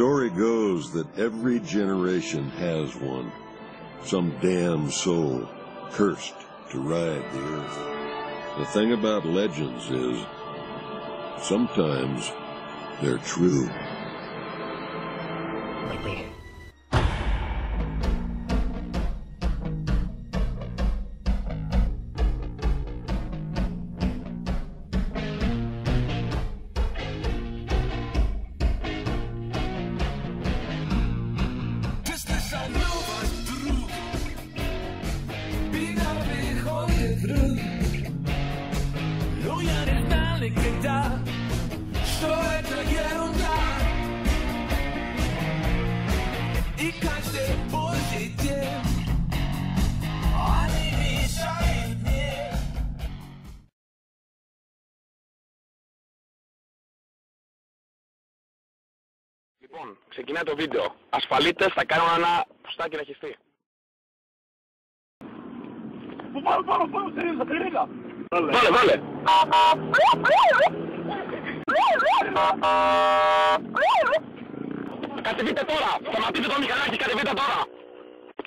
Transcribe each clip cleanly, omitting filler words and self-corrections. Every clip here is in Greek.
story goes that every generation has one. Some damned soul cursed to ride the earth. The thing about legends is, sometimes they're true. Λοιπόν, ξεκινάει το βίντεο. Ασφαλίτες θα κάνουν ένα πουστάκι να χυστεί. Πάνω, στερίδα, στερίδα. Βάλε. Κατεβείτε τώρα. Σταματήστε το μηχανάκι, κατεβείτε τώρα.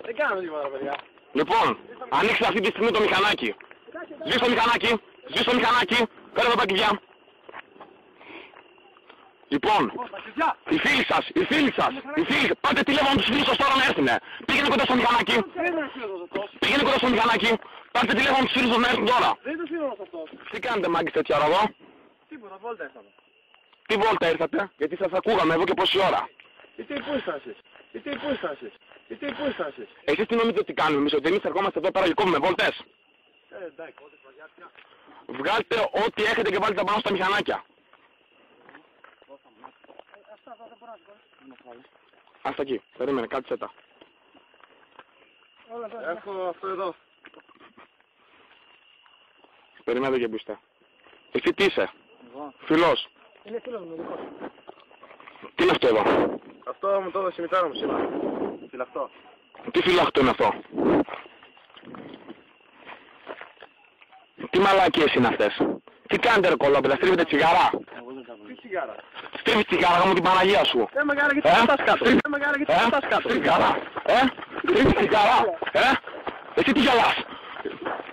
Δεν κάνω τίποτα, παιδιά. Λοιπόν, ανοίξτε αυτή τη στιγμή το μηχανάκι. Σβήστε το μηχανάκι. Φέρε εδώ τα κλειδιά. Λοιπόν, οι φίλοι σας, πάτε τηλέφωνο τους φίλους σας τώρα να έρθουνε. Πήγαινε κοντά στο μηχανάκι, πάτε τηλέφωνο τους φίλους σας να έρθουν τώρα. Δεν είναι το σύνολο αυτό. Τι κάνετε μάγκες τέτοια ώρα εδώ? Τίποτα, βόλτα ήρθαμε. Τι βόλτα ήρθατε? Γιατί σας ακούγαμε εδώ και πόση ώρα. Γιατί πού στάσεις. Εσείς τι νομίζετε ότι κάνουμε εμείς, ότι εμείς ερχόμαστε εδώ πέρα και κόβουμε βόλτες? Εντάξει. Βγάλτε ό,τι έχετε και βάλτε τα πάνω στα μηχανάκια. Άστα εκεί, περίμενε, κάτσε τα. Έχω αυτό εδώ. Περιμένετε και μπήστε. Εσύ τι είσαι? Εγώ. Φιλός. Είναι φίλος μου, δικός. Τι είναι αυτό εδώ? Αυτό μου το έδωσε η μητέρα μου σήμερα. Φυλαχτό. Τι φυλαχτό είναι αυτό? Τι μαλακίες είναι αυτές? Τι κάνετε ρε κολόπεδα, στρίβετε τσιγάρα? Τι τσιγάρα? Στρίβεις τσιγάρα μου την Παναγία σου. Μεγάλα γιατί πατάς κάτω. Τσιγάρα. Στρίβεις τσιγάρα. Εσύ τι γελάς?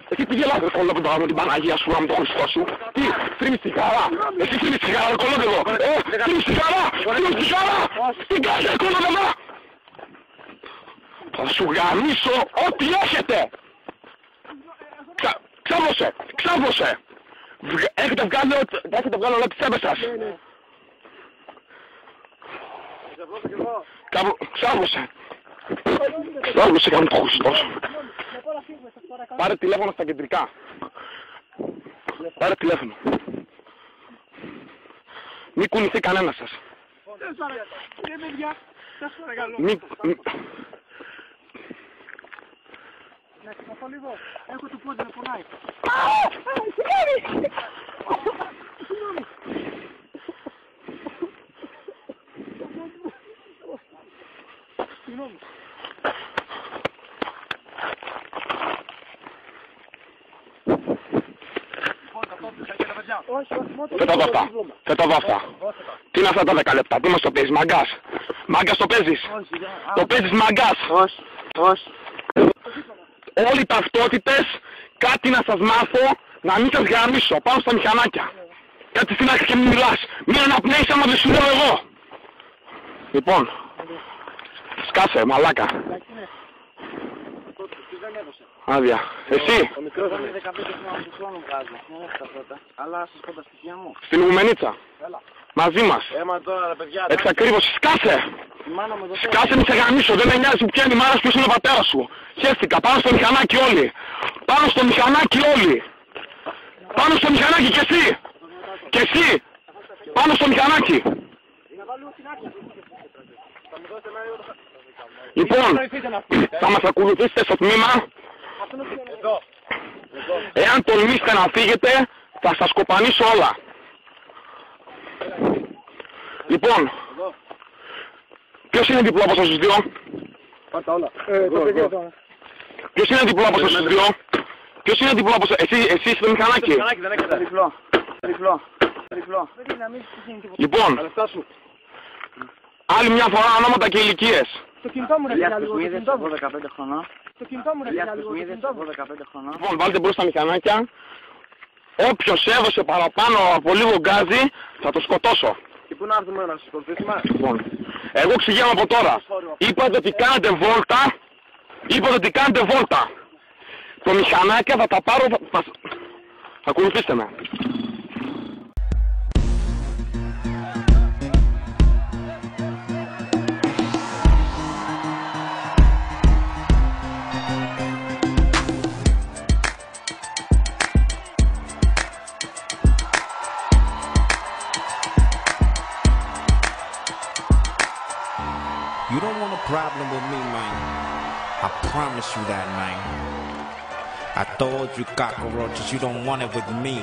Εσύ τι γελάς ρε κολόπεδα με την Παναγία σου, με τον Χριστό σου? Τι, στρίβεις τσιγάρα? Εσύ στρίβεις τσιγάρα ρε κολόπεδο? Στρίβεις τσιγάρα? Τι κάνεις ρε κολόπεδα? Θα σου γαμίσω ό,τι έχετε. Ξάβωσε. Έχετε βγάλει όλα τις τσέπες σας. Ξάβωσε κάπου το Χριστός. Πάρε τηλέφωνο στα κεντρικά. Πάρε τηλέφωνο. Μη κουνηθεί κανένας σας. Να ξυπνώ λίγο. Έχω το πόδι να πονάει. Συγγνώμη. Φέτο εδώ αυτά. Τι είναι αυτά τα 10 λεπτά, τι μας το παίζεις, μαγκάς? Μαγκάς το παίζεις? Το παίζεις μαγκάς? Όχι. Όλοι οι ταυτότητες, κάτι να σας μάθω, να μην σας γραμμίσω πάνω στα μηχανάκια. Κάτι στην άκρη και μην μιλάς. Μην αναπνέεις άμα δεν σου λέω εγώ. Λοιπόν, σκάσε μαλάκα. Άδεια. Εσύ. Ο μικρός μου είναι 15 χρόνων βγάζει. Αλλά σας πω τα στοιχεία μου. Στην Ουγουμενίτσα. Μαζί μας. Τώρα ρε παιδιά. Εξακρίβωση. Σκάσε. Σκάσε μη σε γαμίσω. Δεν με νοιάζει ποια είναι η μάνα σου, ποιος είναι ο πατέρας σου. Χέστηκα. Πάνω στο μηχανάκι όλοι. Πάνω στο μηχανάκι και εσύ. Πάνω στο μηχανάκι. Λοιπόν, θα μας ακολουθήσετε στο τμήμα. Εάν τολμήσετε να φύγετε, θα σας κοπανίσω όλα. Λοιπόν, ποιος είναι διπλό από σας δύο? Πάρτα όλα. Ποιος είναι διπλό από σας δύο? Ποιος είναι διπλό από σας? Εσύ είσαι το μηχανάκι. Δεν έχετε διπλό. Λοιπόν, Άλλη μια φορά ονόματα και ηλικίες. Το κινητό μου ρε λίγο, το κινητό μου. 15 χρονών. Το κινητό μου ρε λίγο, το κινητό μου. 15 χρονών. Λοιπόν, βάλτε μπροστά μηχανάκια. Όποιος έδωσε παραπάνω από λίγο γκάζι, θα το σκοτώσω. Και πού να έρθουμε να συσκοτήσουμε? Λοιπόν, εγώ εξηγιάμαι από τώρα. Είπατε ότι κάνετε βόλτα. Είπατε ότι κάνετε βόλτα. Το μηχανάκια θα τα πάρω. Ακολουθήστε με. You don't want a problem with me, man. I promise you that, man. I told you cockroaches, you don't want it with me.